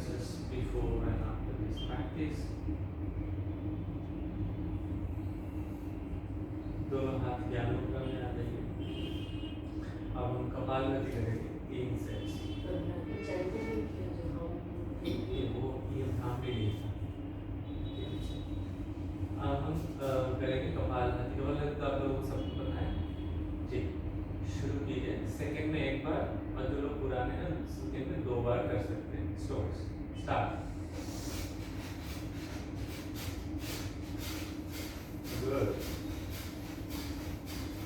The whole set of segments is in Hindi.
differences before and after this practice. दोनों हाथ ज्ञान मुद्रा में आ जाइए। अब हम कपालभाति करेंगे 3 सेट्स। ये ध्यान भी नहीं था। अब हम करेंगे कपालभाति। कपालभाति तो आप लोगों को सबको पता है जी। शुरू कीजिए। सेकंड में एक बार और जो लोग पुराने हैं सेकंड में 2 बार कर सकते हैं। स्टार्ट। गुड।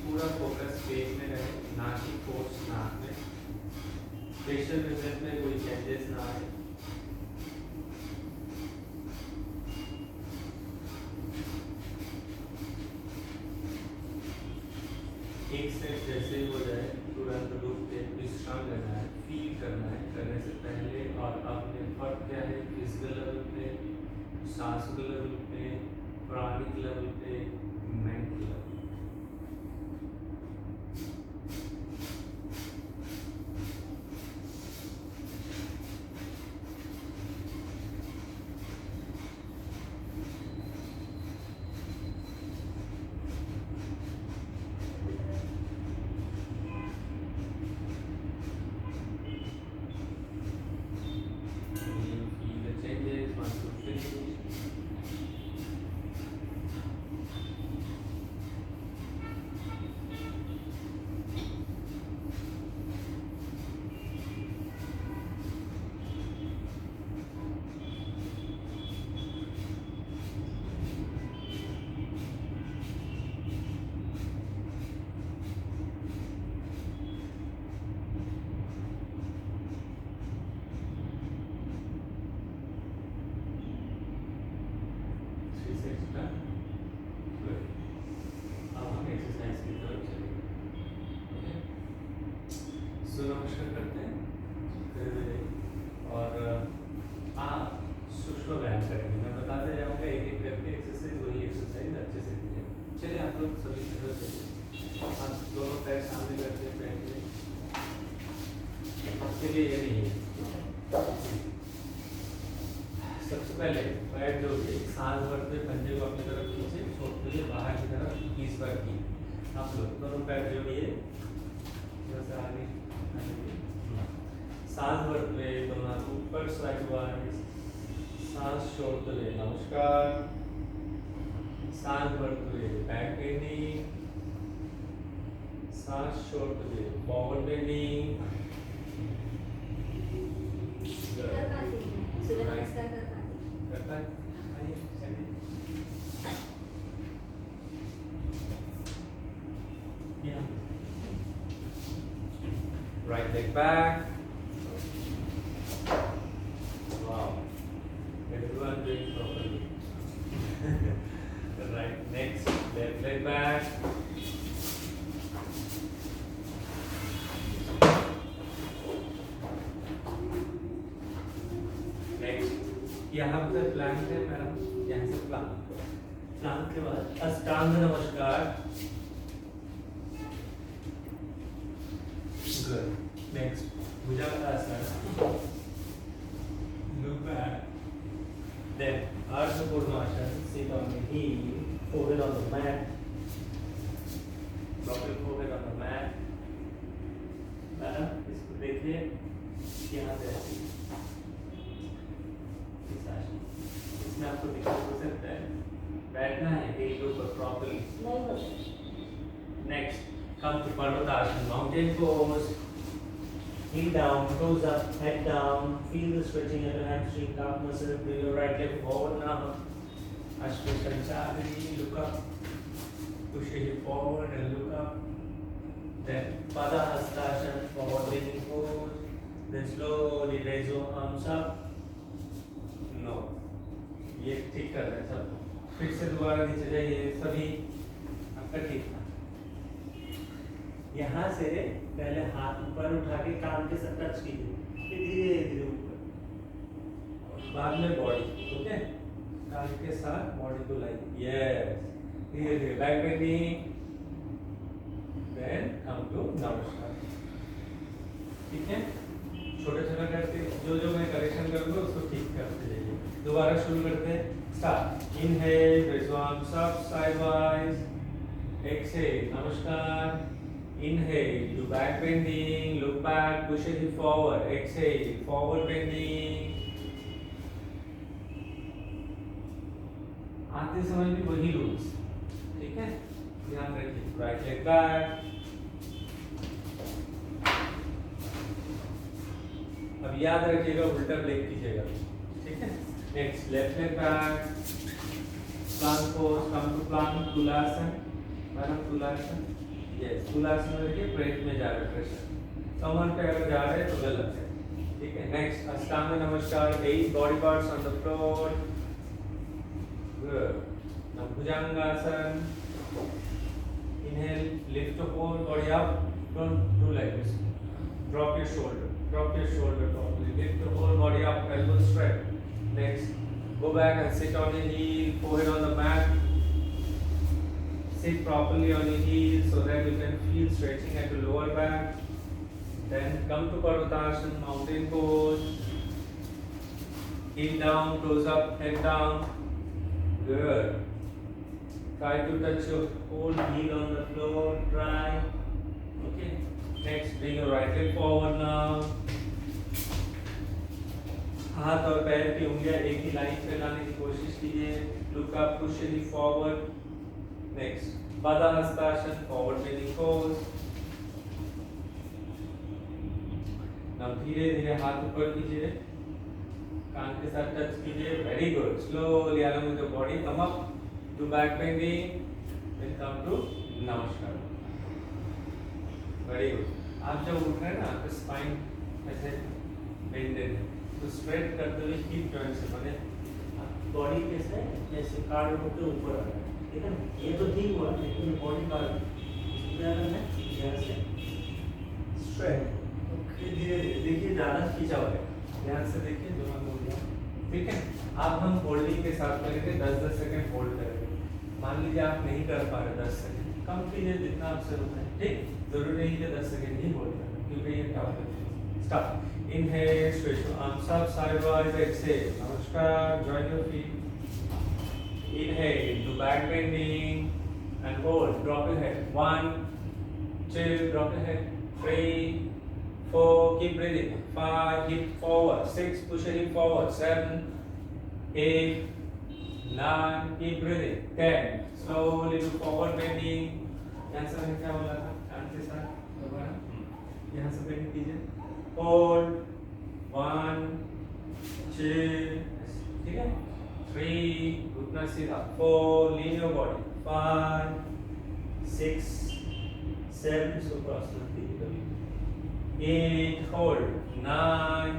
पूरा फोकस पेट में रहे, ना कि फोर्स नाक में। फेशियल रिजल्ट में कोई चेंजेस ना आए। एक सेट जैसे ही हो जाए तुरंत रुक के विश्राम लेना है, फील करना है। करने से पहले और अपने फर्क क्या है, फिजिकल लेवल पे, सांस के लेवल पे, प्राणिक लेवल पे, मेंटल लेवल। नमस्कार करते हैं और आप सूक्ष्म व्यायाम करेंगे। मैं बताते जाऊंगा एक एक करके एक्सरसाइज, वही एक्सरसाइज अच्छे से कीजिए। चलिए आप लोग सभी तरह से आप दोनों पैर सामने करते हैं, बैठिए। आपके लिए ये नहीं है। सबसे पहले पैर जोड़िए, सांस भरते पंजे को अपनी तरफ खींचे, छोड़ते हुए बाहर की तरफ 20 बार की। आप लोग दोनों पैर जोड़िए, जैसे आगे सांस भरते हुए दोनों हाथ ऊपर साइड वाइज, सांस छोड़ते हुए नमस्कार, सांस भरते हुए बैक बेंडिंग, सांस छोड़ते हुए forward bending. Right leg back. Wow. Everyone doing properly. Right. Next, left leg back. Next. यहाँ पे प्लांक है मैडम, यहाँ से प्लांक। प्लांक के बाद अष्टांग नमस्कार। Good. Next, Bhujangasana. Look back. Then, Ardha Purnasana. Sit on the heel, forehead on the mat. Drop your forehead on the mat. Madam, इसको देखिए, यहाँ पे ऐसे। इस आसन। इसमें आपको दिक्कत हो सकता है। बैठना है heel के ऊपर properly. Next. Come to Parvatasana, mountain pose. Heel down, toes up, head down. Feel the stretching at your hamstring, calf muscle. Bring your right leg forward now. Ashta Sanchari, look up. Push your hip forward and look up. Then Padahastasana, forward bending pose. Then slowly raise your arms up. No. ये ठीक कर रहे हैं सब। फिर से दोबारा नीचे जाइए सभी। आपका ठीक था। यहाँ से पहले हाथ ऊपर उठा के कान के साथ टच कीजिए, धीरे धीरे ऊपर, बाद में बॉडी, ओके, कान के साथ बॉडी को लाइए, यस, धीरे धीरे back bending, then come to namaskar. ठीक है, छोटे छोटे करके जो जो मैं करेक्शन करूँगा उसको ठीक दोबारा शुरू करते हैं. Start. Inhale, raise arms up sideways. Exhale, namaskar. Inhale, do back bending, look back, push your hip forward. Exhale, forward bending. आते समय भी वही रूल्स, ठीक है, ध्यान रखिए. Right leg back. अब याद रखिएगा उल्टा ब्रेक कीजिएगा, ठीक है. Next left leg back, plank pose, come to plank, Tulasana, madam Tulasana. Yes, Tulasana में देखिए ब्रेक में जा रहा है प्रेशर, कमर पे अगर जा रहे हैं तो गलत है, ठीक है. नेक्स्ट अष्टांग नमस्कार, 8 body parts on the floor. Good. Now bhujangasana. Inhale, lift the whole body up. Don't do like this. Drop your shoulder. Drop your shoulder properly. Lift the whole body up. Elbows straight. Next, go back and sit on your heel. Forehead on the mat. Sit properly on your heel so that you can feel stretching at the lower back. Then come to Parvatasana, mountain pose. Heel down, toes up, head down. Good. Try to touch your whole heel on the floor. Try. Okay. Next, bring your right leg forward now. हाथ और पैर की उंगलियां एक ही लाइन पे लाने की कोशिश कीजिए. Look up, push your hip forward. Next, Baddha Hastasana, forward bending pose. Now धीरे धीरे हाथ ऊपर कीजिए, कान के साथ टच कीजिए. Very good. Slowly along with the body, come up. Do back bending, then come to namaskar. Very good. आप जब उठ रहे हैं ना, आपका स्पाइन ऐसे बेंडेड है, तो स्ट्रेट करते हुए हिप जॉइंट से बने बॉडी कैसे ऐसे कार्ड होकर ऊपर आ रहा है, ठीक है ना. ये तो ठीक हुआ, लेकिन बॉडी कार्ड क्या करना है, यहाँ से स्ट्रेट. ओके, धीरे धीरे देखिए, ज़्यादा खींचा हुआ है. ध्यान से देखिए दोनों उंगलियां, ठीक है. अब हम होल्डिंग के साथ करेंगे. 10-10 सेकंड होल्ड करेंगे. मान लीजिए आप नहीं कर पा रहे 10 सेकंड, कम कीजिए जितना आपसे होता है, ठीक. जरूरी नहीं कि 10 सेकंड ही होल्ड करना, क्योंकि ये टफ है. Start. Inhale, stretch your arms up sideways. Exhale, नमस्कार, join your feet. Inhale, do back bending and hold. Drop your head. 1 2, drop your head. 3 4, keep breathing. 5, hip forward. 6, push your hip forward. 7 8 9, keep breathing. 10, slowly do forward bending. यहाँ से मैंने क्या बोला था, कान के साथ दोबारा यहाँ से बेंड कीजिए. Hold. 1 2, ठीक है. 3, घुटना सीधा. 4, lean your body. 5 6 7, so cross not 8, hold. 9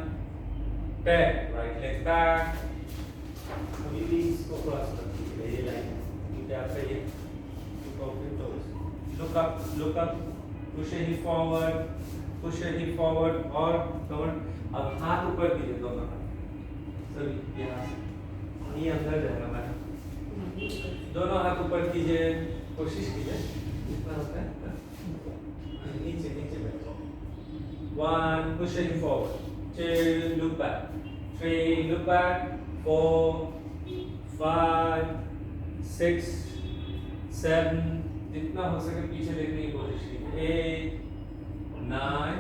10, right leg back. अभी भी इसको क्रॉस कर दीजिए, ये लाइन क्योंकि आपका ये look up, push your hip forward और कमर. अब हाथ ऊपर कीजिए, दोनों हाथ सभी यहाँ से, ये अंदर जाएगा मैडम. दोनों हाथ ऊपर कीजिए, कोशिश कीजिए जितना होता है. नीचे नीचे बैठो. 1, push your hip forward. 2, look back. 3, look back. 4 5 6 7, जितना हो सके पीछे देखने की कोशिश कीजिए. 8 9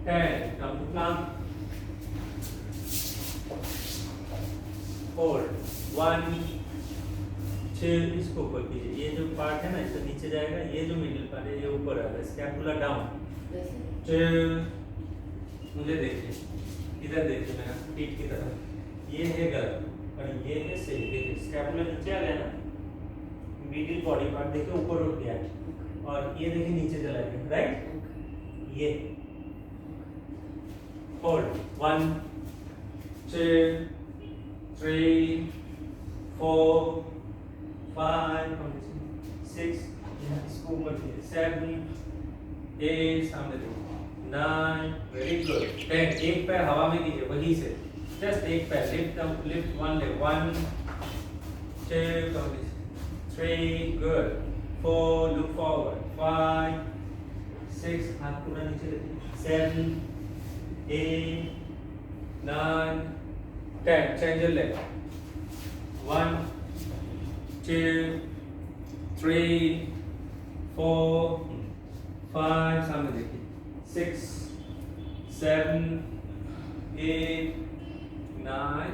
10, come to plank. Hold. 1 2, इसको ऊपर कीजिए. ये जो पार्ट है ना, इससे नीचे जाएगा. ये जो मिडिल पार्ट है, ये ऊपर आ रहा है. Scapula down. 2, मुझे देखिए, इधर देखिए मेरा पीठ की तरफ. ये है गलत और ये है सही. देखिए स्कैपुला नीचे आ गया ना, मिडिल बॉडी पार्ट देखिए ऊपर उठ गया, और ये देखिए नीचे चला गया. राइट. ये होल्ड. 1 2 3 4 5 6, इसको ऊपर कीजिए. 7 8, सामने देखिए. 9, वेरी गुड. 10, एक पैर हवा में कीजिए वहीं से, just एक पैर. lift one leg. 1 2 3, good. 4, look forward. 5 6, हाथ पूरा नीचे रखिए. 7 8 9 10, change your leg. 1 2 3 4 5 सामने देखिए 6 7 8 9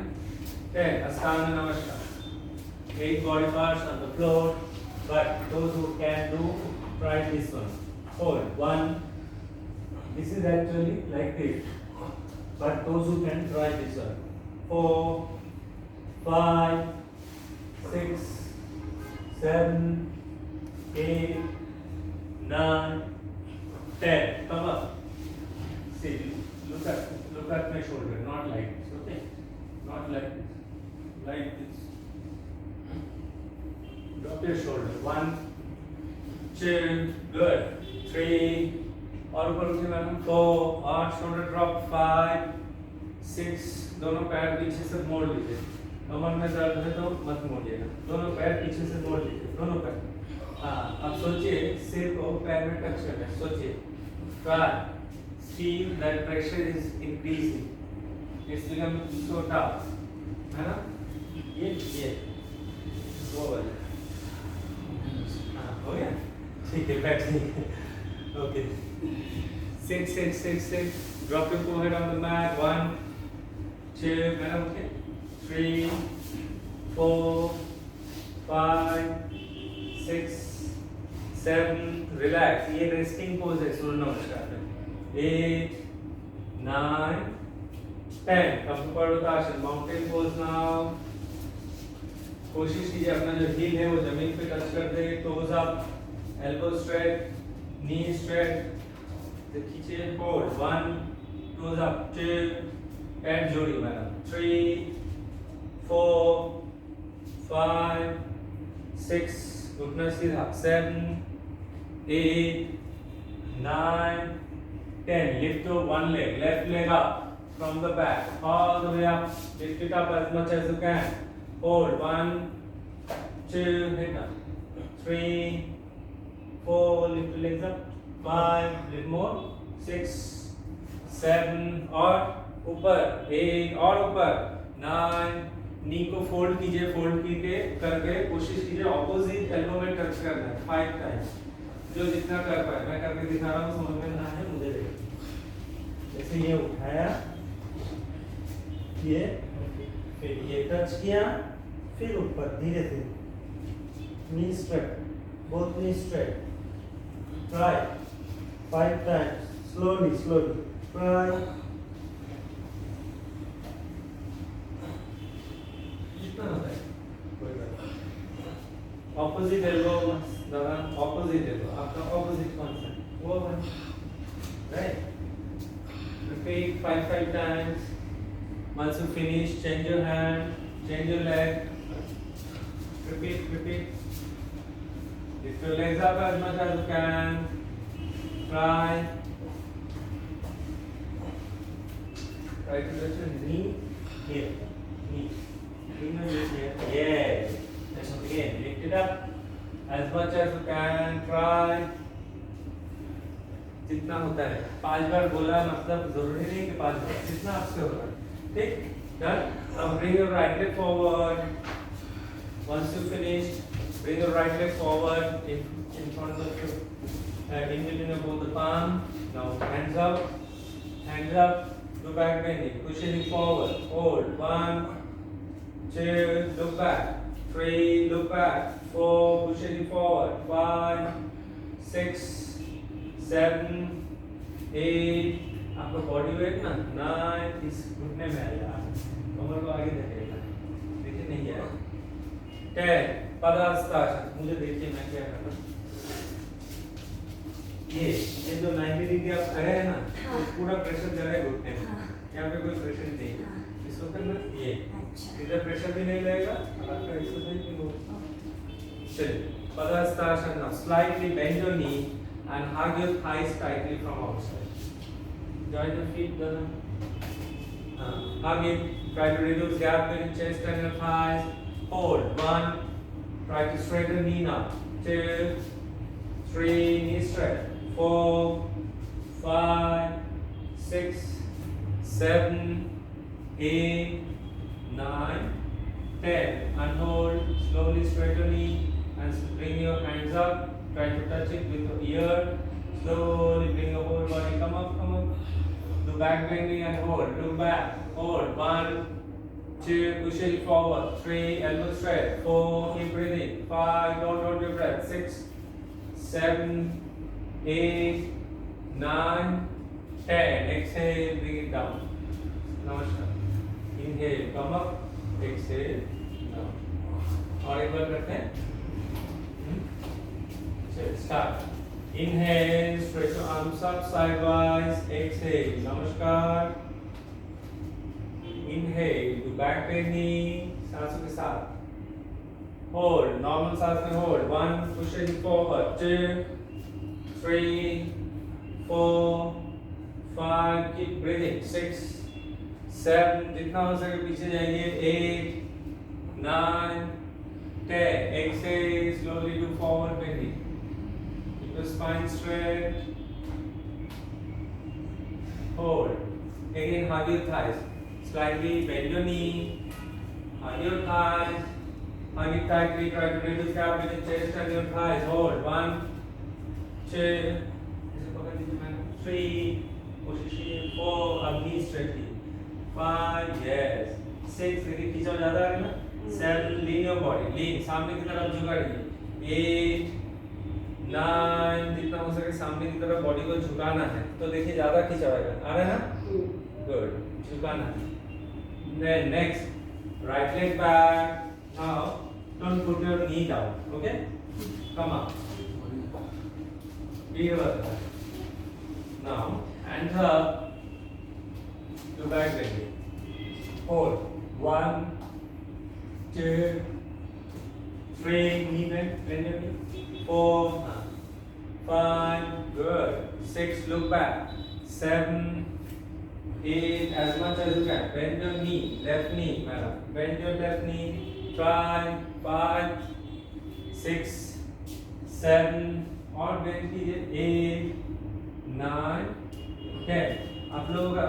10 Ashtanga Namaskar 8 body parts on the floor but those who can do try this one hold 1 this is actually like this but those who can try this one 4 5 6 7 8 9 10 come up see look at my shoulder not like this okay not like this drop your shoulder 1 2 good 3 और ऊपर उठिए मैडम 4 और शोल्डर ड्रॉप 5 6 दोनों पैर पीछे से मोड़ लीजिए कमर में दर्द है तो मत मोड़िएगा दोनों पैर पीछे से मोड़ लीजिए दोनों पैर हाँ अब सोचिए सिर को पैर में टच करना है सोचिए try feel that pressure is increasing it's becoming so tough है ना ये वो वाला हाँ हो गया ठीक है बैठिए okay sit drop your forehead on the mat 1 2 madam okay 3 4 5 6 7 relax ये resting pose है सूर्य नमस्कार में 8 9 10 come to Pardotashana mountain pose now कोशिश कीजिए अपना जो heel है वो जमीन पे टच कर दे toes up elbow straight knee straight खींचिए hold 1 toes up 2 पैर जोड़िए मैडम 3 4 5 6 घुटना सीधा 7 8 9 10 lift your one leg left leg up from the back all the way up lift it up as much as you can hold 1 2 hit up 3 4 lift the legs up 5 little more 6 7 और ऊपर 8 और ऊपर 9 नी को फोल्ड कीजिए फोल्ड करके कोशिश कीजिए ऑपोजिट एल्बो में टच करना है 5 टाइम्स जो जितना कर पाए मैं करके दिखा रहा हूँ समझ में ना है मुझे देखिए जैसे ये उठाया ये फिर ये टच किया फिर ऊपर धीरे धीरे knee straight both knees straight try 5 times slowly try जितना होता है कोई बात नहीं opposite elbow दादा opposite elbow आपका opposite कौन सा वो है right repeat 5 times once you finish change your hand change your leg repeat lift your legs up as much as you can try to touch your knee here knee here yes that's again lift it up as much as you can try जितना होता है 5 बार बोला मतलब जरूरी नहीं कि 5 बार जितना आपसे होगा ठीक done now bring your right leg forward once you finish bring your right leg forward in front of you in between of both the palm now hands up look back bending pushing forward hold 1 2 look back 3 look back 4 pushing forward 5 6 7 8 आपका बॉडी वेट ना 9 इस घुटने में आएगा कमर को आगे धकेलना देखिए नहीं आया 10 पदास्तासन मुझे देखिए मैं क्या कर रहा हूँ ये जो 90 डिग्री आप खड़े हैं ना तो पूरा प्रेशर जा रहा है घुटने में यहाँ पे कोई प्रेशर नहीं है इसको करना ये इधर प्रेशर भी नहीं लगेगा आपका एक्सरसाइज भी हो चलिए पदास्तासन now slightly bend your knee and hug your thighs tightly from outside join the feet down hug it try to reduce gap between chest and your thighs hold 1 try to straighten knee now 2 3 knee straight 4 5 6 7 8 9 10. Unhold. Slowly straight your knee and bring your hands up. Try to touch it with your ear. Slowly bring your whole body. Come up, come up. Do back bending and hold. Look back. Hold. 1, 2. Push it forward. 3. Elbow straight. 4. Keep breathing. 5. Don't hold your breath. 6, 7, 8, 9, 10. Exhale. Bring it down. Namaskar. Inhale. Come up. Exhale. Down. और एक बार करते हैं. चलिए start. Inhale, stretch your arms up sidewise. Exhale, namaskar. Inhale, do back bending. सांसों के साथ. Hold, normal सांस में hold. 1, push it forward. 2, 3, 4, 5. Keep breathing. 6, 7. जितना हो सके पीछे जाइए. 8, 9, 10. Exhale, slowly do forward bending. The spine straight. Hold. Again, hug your thighs. Slightly bend your knee. Hug your thighs. Hug it tightly. Try to reduce gap between chest and your thighs. Hold. 1, 2, 3. Position 4. Up knee straightly. 5. Yes. 6. देखिए खींचा ज़्यादा है ना. 7. Lean your body. Lean. सामने की तरफ झुकाइए. 8. 9. जितना हो सके सामने की तरफ बॉडी को झुकाना है. तो देखिए ज्यादा खींचा रहेगा. आ रहा है ना? गुड. झुकाना है. Then next, right leg back. Now, don't put your knee down. Okay? Come up. Be here. Now, hands up. Do back bending. Hold. 1, 2, 3. Knee bend. Bend your knee. 4, 5, good. 6, look back. 7, 8, as much as you can. Bend your knee, left knee, madam. Bend your left knee. Try. 5, 6, 7, और bend कीजिए. 8, 9, 10. आप लोगों का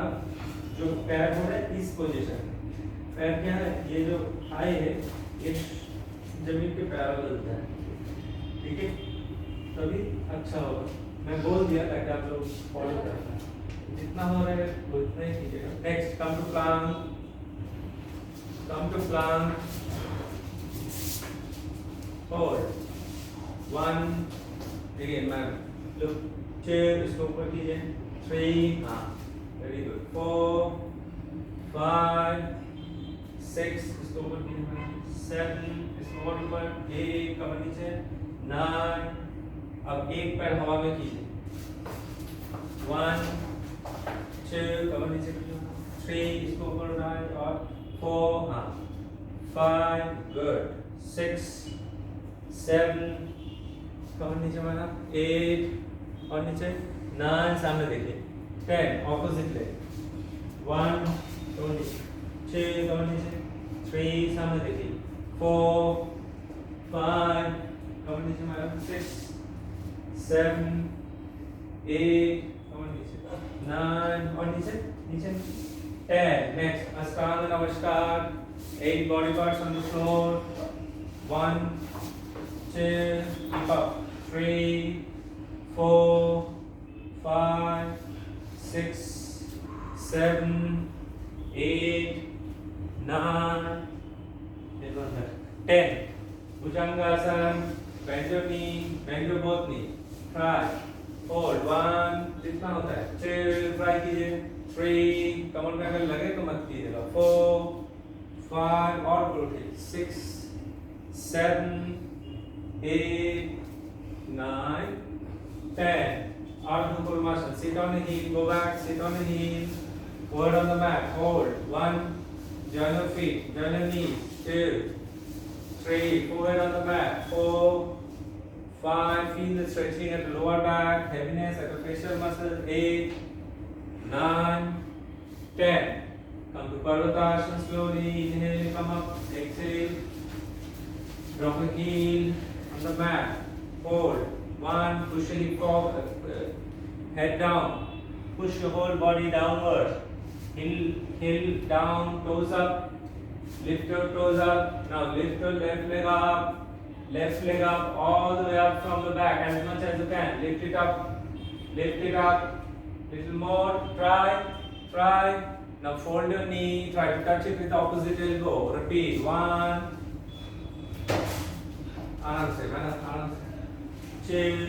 जो पैर हो रहा है इस पोजीशन में. पैर क्या है? ये जो थाई है ये जमीन के पैरेलल होता है. ठीक है, तभी अच्छा होगा. मैं बोल दिया ताकि आप लोग फॉलो कर पाएं. जितना हो रहा है वो इतना ही कीजिएगा. Next, come to plank. Come to plank. Hold. 1. Again ma'am look. 2. इसको ऊपर कीजिए. 3. हाँ, वेरी गुड. 4, 5, 6. इसको ऊपर कीजिए. 7. इसको और ऊपर. 8. कमर नीचे. 9. अब एक पैर हवा में कीजिए. 1, 2. कमर नीचे कीजिए. 3. इसको ऊपर उठाएं. और 4. हाँ, 5. गुड. 6, 7. कमर नीचे माना. 8 और नीचे. 9. सामने देखिए. 10. Opposite leg. 1, 2, कमर नीचे. 3. सामने देखिए. 4, 5. कमर नीचे मारा. 6, 7, 8. कमर नीचे. 9 और नीचे. 10. Next, Ashtanga Namaskar. 8 body parts on the floor. 1, 2. Keep up. 3, 4, 5, 6, 7, 8, 9. 10. Bhujangasana. Bend your knee, bend your both knee. Try. Hold. 1. जितना होता है. 2. Try कीजिए. 3. कमर में अगर लगे तो मत कीजिएगा. 4, 5 और उठिए. 6, 7, 8, 9, 10. Ardha Purusha. Sit on the heel. Go back. Sit on the heel. Forward on the mat. Hold. 1. Join your feet. Join your knees. 2, 3. Forward on the mat. 4, 5. Feel the stretching at the lower back. Heaviness at the facial muscles. 8, 9, 10. Come to Parvatasana slowly. Inhale. Come up. Exhale. Drop the heel on the mat. Hold. 1. Push the hip forward. Head down. Push your whole body downward. Heel down. Toes up. Lift your toes up. Now lift your left leg up. Left leg up all the way up from the back as much as you can. Lift it up. Lift it up. Little more. Try. Now fold your knee. Try to touch it with opposite elbow. Repeat. 1. आराम से. 2.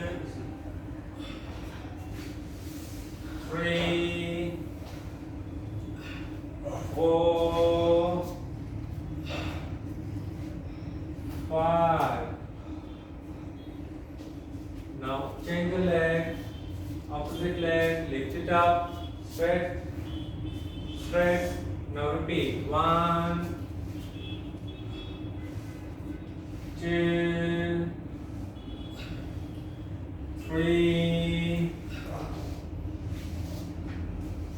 3. 4. 5. Now change the leg, opposite leg, lift it up, stretch. Now repeat. 1, 2, 3,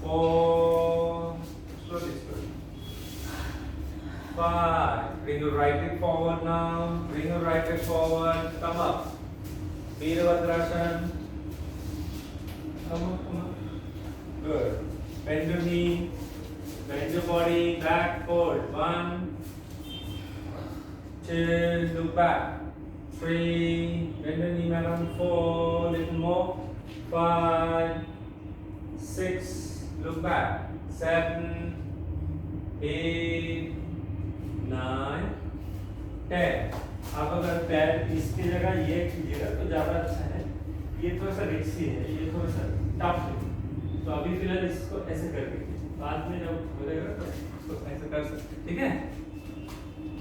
4. Slowly. 5. Bring your right leg forward now. Bring your right leg forward. Come up. Virabhadrasana. Come up. Good. Bend your knee. Bend your body. Back. Forward. 1, 2. Look back. 3. Bend your knee around. 4. Little more. 5, 6. Look back. 7, 8, 9, 10. आप अगर पैर इसकी जगह ये कीजिएगा तो ज़्यादा अच्छा है. ये थोड़ा सा रिस्की है, ये थोड़ा सा टफ है. तो अभी फिलहाल इसको ऐसे कर दीजिए. बाद में जब हो जाएगा तो इसको ऐसे कर सकते हैं. ठीक है?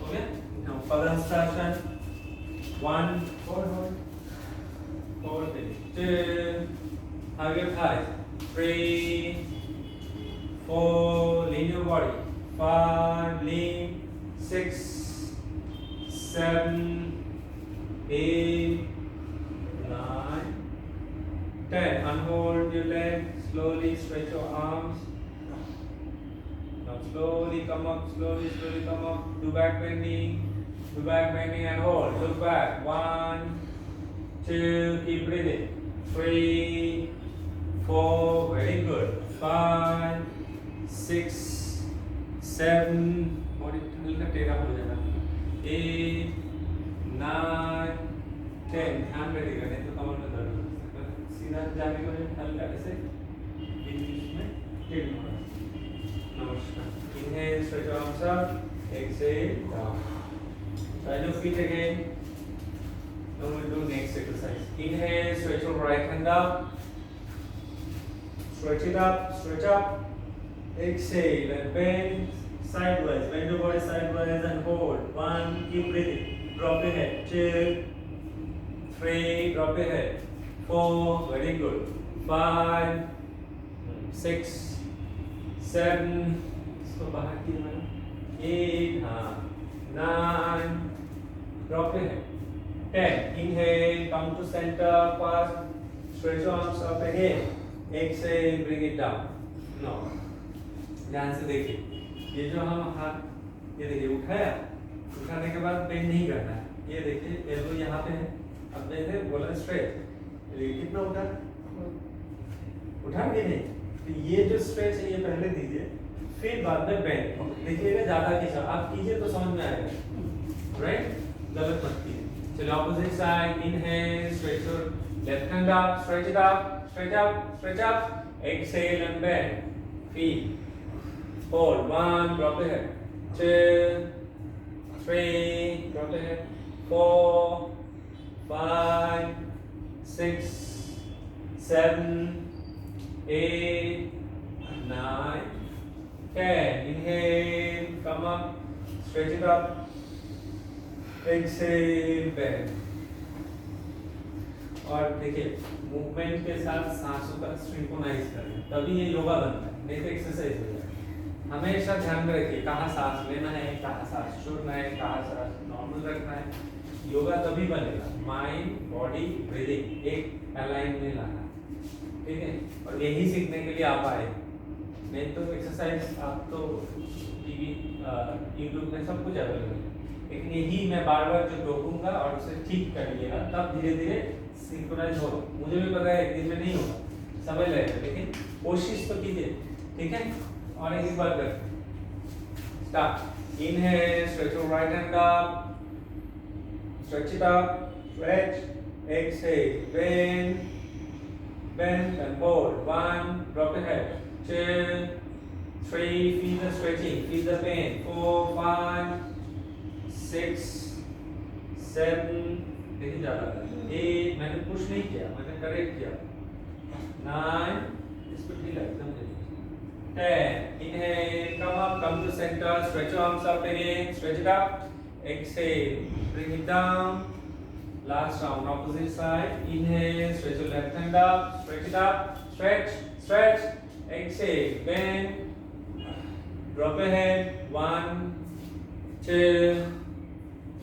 हो गया? Now Padahastasana. 1, forward. 2. Hug your thighs. 3, 4. Lean your body. 5. Lean. 6, 7, 8, 9, 10. Unhold your leg. Slowly stretch your arms. Now slowly come up. Slowly come up. Do back bending. And hold. Look back. 1, 2. Keep breathing. 3, 4. Very good. 5, 6, 7. Body हल्का टेढ़ा हो जाएगा. 8, 9, 10. ध्यान रखिएगा नहीं तो कमर में दर्द हो सकता है. सीधा जाने के बाद हल्का ऐसे बीच में टेढ़ा होना. नमस्कार. Inhale, stretch your arms up. Exhale, down. Try your feet again. Now we'll do next exercise. Inhale, stretch your right hand up. Stretch it up. Stretch up. Exhale and bend. Sideways, bend your body sideways and hold. 1, keep breathing. Drop your head. 2, 3, drop your head. 4, very good. 5, 6, 7, इसको बाहर कीजिए. 8, 9, drop your head. 10. Inhale, come to center first. Stretch your arms up again. Exhale, bring it down. Now, ध्यान से देखिए. ये जो हम हाथ ये देखिए उठाया. उठाने के बाद बेंड नहीं करना है. ये देखिए एल्बो यहाँ पे है. अब देखिए बोला स्ट्रेच. कितना उठा कि नहीं. तो ये जो स्ट्रेच है ये पहले दीजिए, फिर बाद में बेंड. देखिएगा ज्यादा खींचा. आप कीजिए तो समझ में आएगा. राइट? गलत मत कीजिए. चलो opposite side. Inhale, stretch your left hand up, stretch it up, stretch up. Exhale and bend. Feel. Hold. 1, drop your head. 2, 3, drop your head. 4, 5, 6, 7, 8, 9, 10. Inhale, come up, stretch it up. Exhale, bend. और देखिए मूवमेंट के साथ सांसों का सिंक्रोनाइज करें, तभी ये योगा बनता है. नहीं तो एक्सरसाइज हो जाएगा. हमेशा ध्यान में रखिए कहाँ सांस लेना है, कहाँ सांस छोड़ना है, कहाँ सांस नॉर्मल रखना है. योगा तभी बनेगा. माइंड, बॉडी, ब्रीदिंग एक अलाइन में लाना. ठीक है? और यही सीखने के लिए आप आए. नहीं तो एक्सरसाइज आप तो टीवी यूट्यूब में सब कुछ अवेलेबल है. लेकिन यही मैं बार बार जो रोकूंगा और उसे ठीक करिएगा, तब धीरे धीरे सिंक्रोनाइज होगा. मुझे भी पता है एक दिन में नहीं होगा, समय लगेगा, लेकिन कोशिश तो कीजिए. ठीक है? और एक बार करते Stop. Inhale, stretch your right hand up. Stretch it up. Stretch. Exhale. Bend. Bend and hold. 1. Drop the head. 2, 3. Feel the stretching. Feel the pain. 4, 5, 6, 7. देखिए ज़्यादा 8. मैंने पुश नहीं किया, मैंने करेक्ट किया. 9. इसको ढीला एकदम ढीला. 10. Inhale, come up, come to center, stretch your arms up again, stretch it up. Exhale, bring it down. Last round, opposite side. Inhale, stretch your left hand up, stretch it up, stretch, stretch. Exhale, bend, drop your head. 1, 2,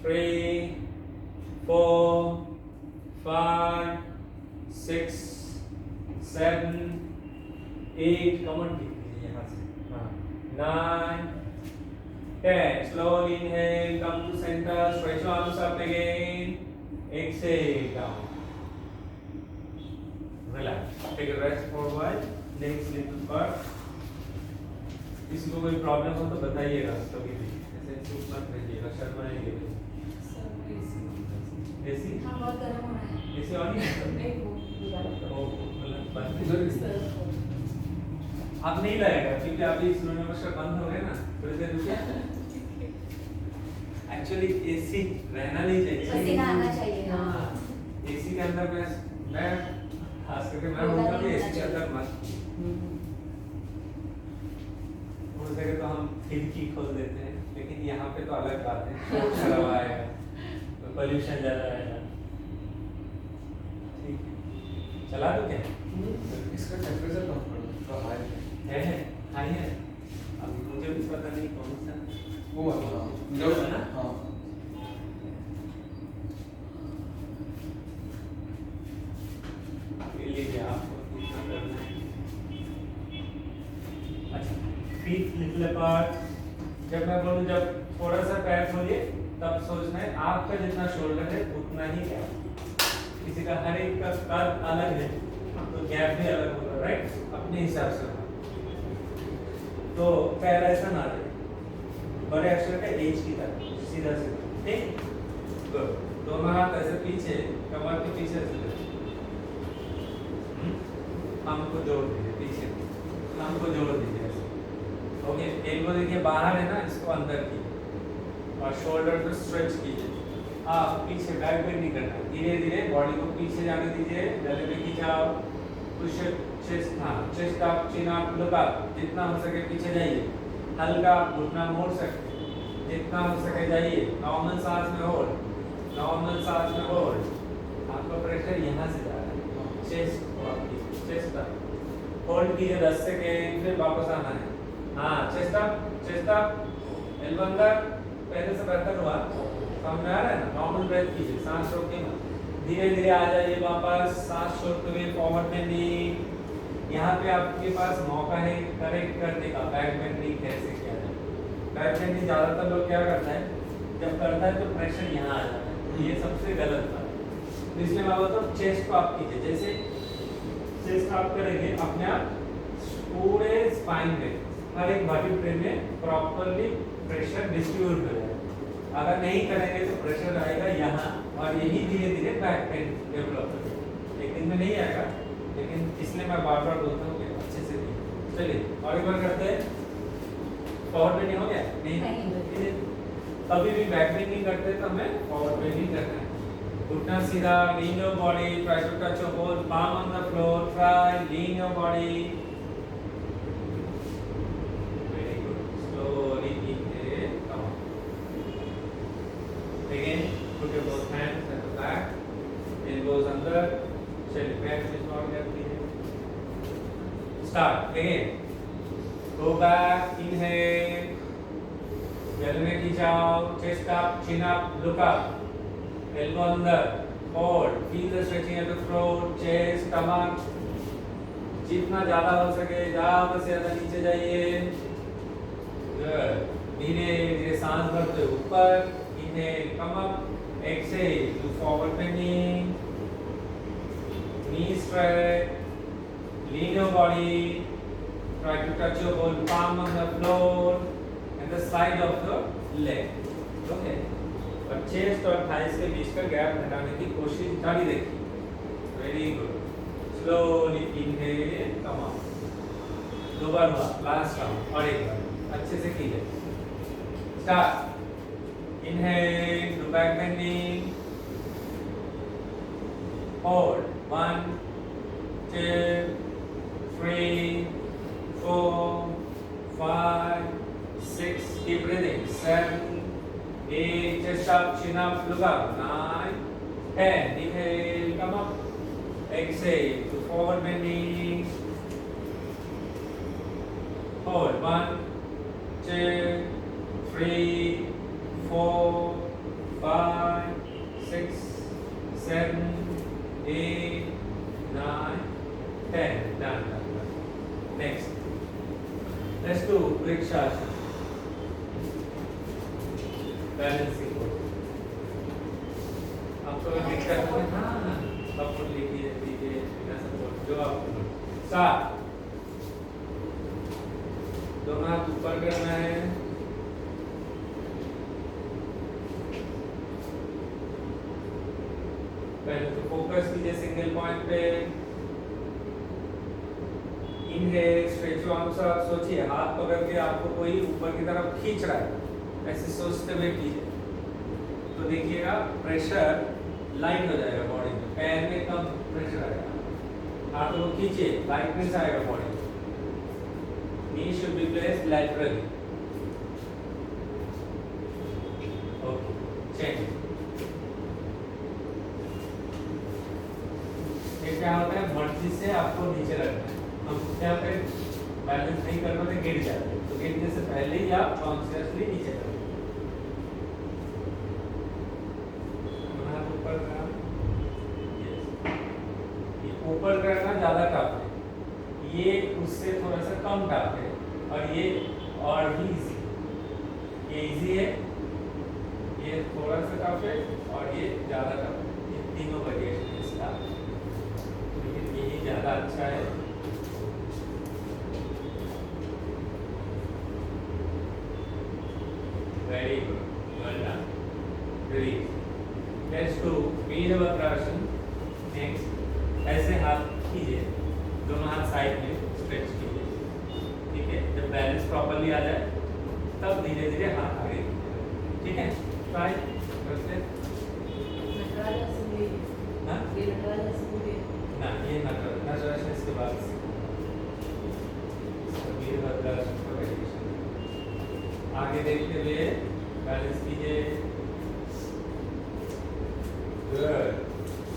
3, 4, 5, 6, 7, 8. Come on, यहाँ से. 9, 10. Slowly inhale, come to center, stretch your arms up again. Exhale down. Relax. Take a rest for a while. Next little part. किसी को कोई प्रॉब्लम हो तो बताइएगा कभी भी. ऐसे चुप मत रहिएगा, शर्माइए. एसी? हाँ बहुत गर्म हो रहा है. एसी ऑन है? नहीं वो मतलब बंद. अब नहीं लगेगा क्योंकि अभी सूर्य नमस्कार बंद हो गए ना. थोड़ी देर रुकिए. एक्चुअली एसी रहना नहीं चाहिए. पसीना आना चाहिए. हाँ. एसी के अंदर मैं खास करके मैं बोलता हूँ कि एसी के अंदर मत. हो सके तो हम खिड़की खोल देते हैं, लेकिन यहाँ पे तो अलग बात है. शोर शराबा आएगा, पोल्यूशन ज़्यादा आएगा. ठीक है, चला दो क्या? इसका टेम्परेचर तो हाई है हाई है. अब मुझे भी पता नहीं कौन सा वो वाला जो है ना. हाँ लीजिए आपको इतना करना है. अच्छा, फीट लिटिल अपार्ट. जब मैं बोलूं जब थोड़ा सा पैर खोलिए तब सोचना है आपका जितना शोल्डर है उतना ही गैप. किसी का हर एक का कद अलग है तो गैप भी अलग होगा. राइट, अपने हिसाब से. तो पैर ऐसा ना रहे, बड़े अक्षर का एज की तरह सीधा सीधा. ठीक, गुड. दोनों हाथ ऐसे पीछे, कमर के पीछे से हमको जोड़ दीजिए पीछे. हमको जोड़ दीजिए ऐसे. ओके, एल्बो देखिए बाहर है ना, इसको अंदर कीजिए और शोल्डर को स्ट्रेच कीजिए. आप पीछे बैक बेंड नहीं करना. धीरे धीरे बॉडी को पीछे जाने दीजिए. गले में खिंचाओ. Push chest. हाँ, chest up, chin up, look up. जितना हो सके पीछे जाइए. हल्का घुटना मोड़ सकते हैं. जितना हो सके जाइए. नॉर्मल सांस में होल्ड. नॉर्मल सांस में होल्ड. आपका प्रेशर यहाँ से जा रहा है. चेस्ट को आप चेस्ट अप होल्ड कीजिए 10 सेकेंड. फिर वापस आना है. हाँ, chest up, chest up. Elbow अंदर. पहले से बेहतर हुआ. समझ में आ रहा है ना. नॉर्मल ब्रेथ कीजिए, सांस रोकिए मत. धीरे धीरे आ जाइए वापस. सांस छोड़ते हुए फॉरवर्ड में नी. यहाँ पे आपके पास मौका है करेक्ट करने का. बैक बेंडिंग कैसे किया जाए. बैक बेंडिंग ज़्यादातर लोग क्या करता है, जब करता है तो प्रेशर यहाँ आ जाता है. ये सबसे गलत बात है. इसलिए मैं बोलता हूँ चेस्ट को आप कीजिए. जैसे चेस्ट आप करेंगे अपने आप पूरे स्पाइन में, हर एक वर्टिब्रे में प्रॉपर्ली प्रेशर डिस्ट्रीब्यूट हो जाएगा. अगर नहीं करेंगे तो प्रेशर आएगा यहाँ और यही धीरे धीरे बैक पेन डेवलप होगा. एक दिन में नहीं आएगा, लेकिन इसलिए मैं बार बार बोलता हूँ कि अच्छे से कीजिए. चलिए और एक बार करते हैं. फॉरवर्ड बेंडिंग हो गया? नहीं. कभी भी बैक बेंडिंग करते हैं तो हमें फॉरवर्ड बेंडिंग करना है. घुटना सीधा. Lean your body. Try to touch your whole palm on the floor. Try lean your body. Very good. Slowly inhale. Come on. Again, put your both hands at the back. Elbows under. चलिए बैक से स्टार्ट करते हैं. Start again. Go back. Inhale. गले में खिंचाओ. Chest up, chin up, look up. Elbow under. Hold. Feel the stretching at the throat, chest, stomach. जितना ज़्यादा हो सके ज़्यादा से ज़्यादा नीचे जाइए. Good. धीरे धीरे सांस भरते हुए ऊपर. Inhale, come up. Exhale, do forward bending. Knees straight. Lean your body. Try to touch your whole palm on the floor. And at the side of the leg. Okay, और चेस्ट और थाइस के बीच का गैप घटाने की कोशिश जारी रखिए. Very good. Slowly inhale, come on. 2 बार हुआ, लास्ट राउंड और एक बार अच्छे से कीजिए. Start. Inhale, do back bending. Hold. 1, 2, 3, 4, 5, 6. Keep breathing. 7, 8. Chest up, chin up, look up. 9, 10. Inhale, come up. Exhale to forward bending. Hold. 1, 2, 3, 4, 5, 6, 7, 8, 9, 10. Done. Next. Let's do Vrikshasana. Balancing pose. आपको दिक्कत है? हाँ, सपोर्ट लीजिए, बिना सपोर्ट जो आपको. स्टार्ट. दोनों हाथ ऊपर करना है. पहले तो फोकस कीजिए सिंगल पॉइंट पे. Inhale, stretch your arms out. सोचिए हाथ पकड़ के आपको कोई ऊपर की तरफ खींच रहा है, ऐसे सोचते हुए कीजिए. तो देखिएगा प्रेशर लाइट हो जाएगा बॉडी में, पैर में कम प्रेशर आएगा. हाथों को खींचिए, लाइटनेस आएगा बॉडी में. Knee should be placed laterally. Okay, change. क्या होता है, मर्जी से आपको नीचे रखना है. हम क्या पे बैलेंस नहीं कर पाते, गिर जाते हैं. तो गिरने से पहले ही आप कॉन्शियसली नीचे रखें. ऊपर करना, ये ऊपर करना ज्यादा टफ है, ये उससे थोड़ा सा कम टफ है, और ये और भी इजी. ये इजी है, ये थोड़ा सा टफ है, और ये ज्यादा टफ है. ये तीनों वेरिएशन है इसका. यही ज्यादा अच्छा है. Very good, well done. Release. Let's do Virabhadrasana. Next, ऐसे हाथ कीजिए, दोनों हाथ साइड में स्ट्रेच कीजिए. ठीक है, जब बैलेंस प्रॉपर्ली आ जाए तब धीरे धीरे हाथ आगे. ठीक है, ट्राई करते. हाँ, ना ये नटरासन इसके बाद वीरभद्रासन का वेरिएशन. आगे देखते हुए बैलेंस कीजिए. गुड.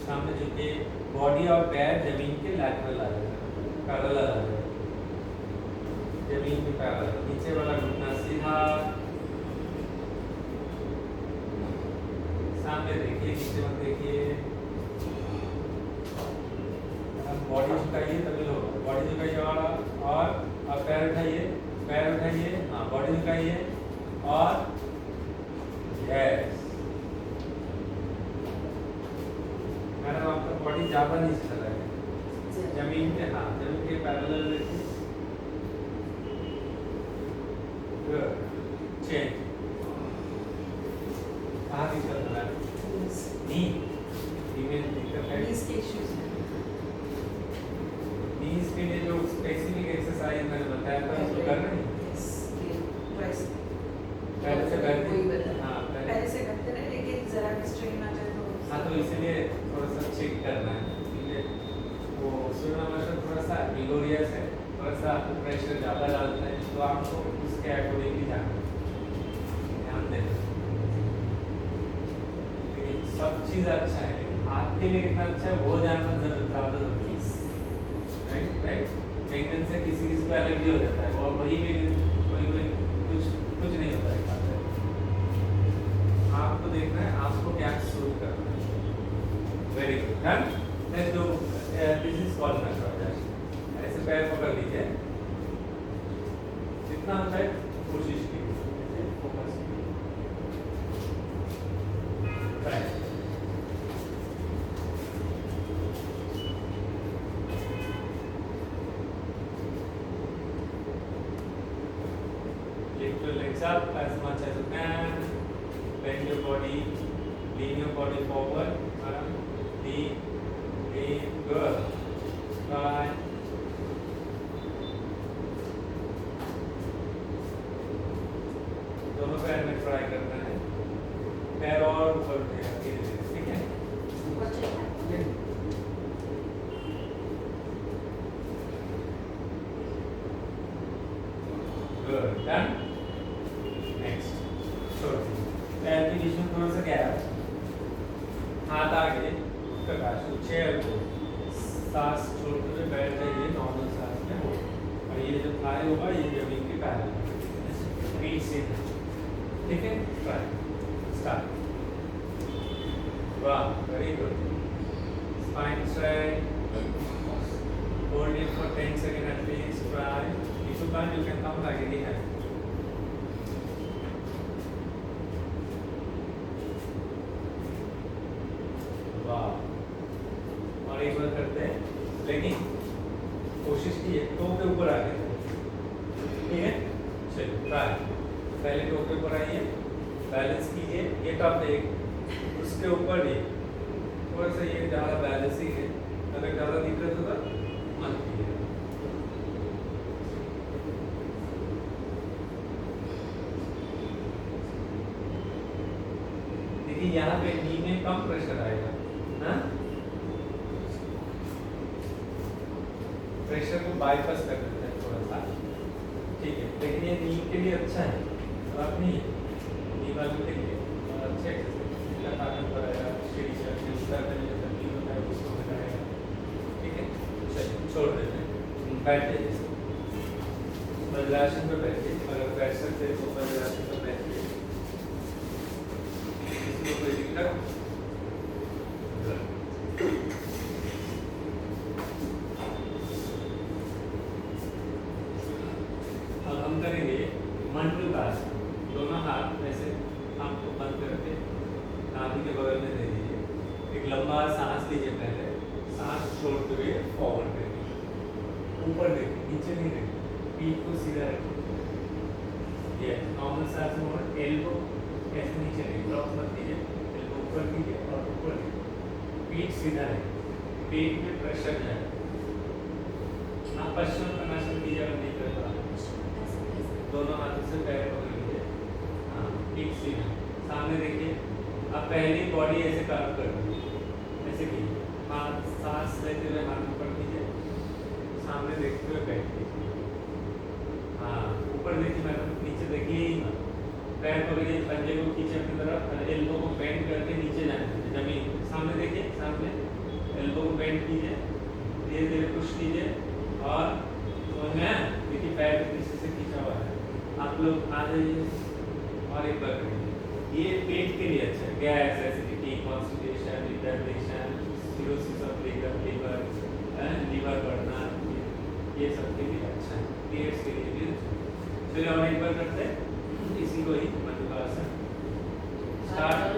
सामने झुकिए, बॉडी और पैर जमीन के लैटरल आ जाए, पैरेलल आ जाए, जमीन के पैरेलल. नीचे वाला घुटना सीधा. सामने देखिए, नीचे मत देखिए. बॉडी झुकाइए तभी होगा. बॉडी झुकाइए और अब पैर उठाइए, पैर उठाइए. हाँ, बॉडी झुकाइए और यस. मैडम आपका बॉडी ज्यादा नीचे चला है, जमीन पे. हाँ, जमीन के पैरेलल रखिए. गुड. चेंज. कहाँ दिक्कत है मैडम? नी दिक्कत है. नीज के लिए जो स्पेसिफिक एक्सरसाइज मैंने बताया था उसको कर रहे हैं. पहले से करते. हाँ, पहले से करते रहे, लेकिन जरा भी स्ट्रेन आ जाए तो. हाँ, तो इसलिए थोड़ा सा चेक करना है. इसलिए वो सूर्यनमस्कार थोड़ा सा विगोरियस है, थोड़ा सा प्रेशर ज़्यादा डालता है, तो आपको उसके अकॉर्डिंगली जाना है. ध्यान देना. लेकिन सब चीज़ अच्छा है, आपके लिए कितना अच्छा है वो जानना ज़्यादा जरूरी है. राइट. बैंगन से किसी को एलर्जी हो जाता है, और वही भी कोई कुछ नहीं होता है. आपको देखना है आपको क्या सूट करना है. Very good. Done. Let's do this is called नटरासन. ऐसे पैर पकड़ लीजिए, जितना होता है कोशिश कीजिए. Focus. Right. chest up as much as you can. Bend your body, lean your body forward. Lean, good. Try. दोनों पैर में ट्राई करना है, पैर और ऊपर उठेगा धीरे धीरे, ठीक है? Good, done. Next, छोड़ दीजिए। पैर के बीच में थोड़ा सा गैप, हाथ आगे, प्रकाश चेयर को सांस छोड़ते हुए बैठ जाइए नॉर्मल सांस में हो, और ये जो थाई होगा ये जमीन के पैरेलल, पीठ से, ठीक है? Try, start. वाह, very good. Spine straight. Hold it for 10 seconds at least. Try. If you can't, you can come like anytime. वाह। और एक बार करते हैं, लेकिन कोशिश कीजिए टो के ऊपर आके, ठीक है? चलिए ट्राई। पहले टो के ऊपर आइए, बैलेंस कीजिए, ये टॉप एक, उसके ऊपर ये थोड़ा सा, ये ज़्यादा बैलेंस ही है, अगर ज़्यादा दिक्कत होगा मत कीजिए। देखिए यहाँ पे नी में कम प्रेशर आएगा, हाँ? प्रेशर को बाईपास कर देते हैं थोड़ा सा, ठीक है? लेकिन ये नी के लिए अच्छा है, खराब नहीं है। नी बाजू के लिए और अच्छे से ताकत बढ़ाएगा, सीढ़ी से अपने उतर करने में तकलीफ होता है उसको हटाएगा, ठीक है? चलिए छोड़ देते हैं, बैठे जैसे वज्रासन पे बैठिए, अगर बैठ सकते हैं तो वज्रासन पे बैठिए, इसमें कोई दिक्कत? अब हम करेंगे मंडूकासन। दोनों हाथ ऐसे आंख को बंद करके नाभि के बगल में दे दीजिए, एक लंबा सांस लीजिए, पहले सांस छोड़ते हुए फॉरवर्ड करिए, ऊपर देखिए, नीचे नहीं देखिए, पीठ को सीधा रखिए। ये नॉर्मल सांस में एल्बो ऐसे नीचे नहीं, ड्रॉप मत कीजिए, एल्बो ऊपर कीजिए और ऊपर पीठ सीधा रखिए, पेट में प्रेशर जाए। आप पश्चिमासन कीजिए अगर नहीं कर पा रहे, दोनों हाथों से पैर पकड़ लीजिए, हाँ, पीठ सीधा, सामने देखिए। आप पहली बॉडी ऐसे कर्व कर दीजिए, ऐसे कीजिए, हाथ सांस लेते हुए हाथ ऊपर कीजिए, सामने देखते हुए बैठ कीजिए, हाँ, ऊपर देखिए मैडम, नीचे देखिए ही मत, पैर पकड़िए, पंजे को खींचे अपनी तरफ, एल्बो को बेंड करके नीचे जाने दीजिए, जमीन सामने देखिए, सामने एल्बो को बेंड कीजिए, धीरे धीरे पुश कीजिए, और समझ में आया? देखिए पैर पीछे से खींचा हुआ है, आप लोग आ जाइए और एक बार करिए। ये पेट के लिए अच्छा है, गैस, एसिडिटी, कॉन्स्टिपेशन, इंटरनेशन, सिरोसिस ऑफ लीवर, लीवर बढ़ना, ये सब के लिए अच्छा है, पीरियड्स के लिए भी अच्छा है। चलिए और एक बार करते हैं इसी को ही, मंडूकासन। स्टार्ट।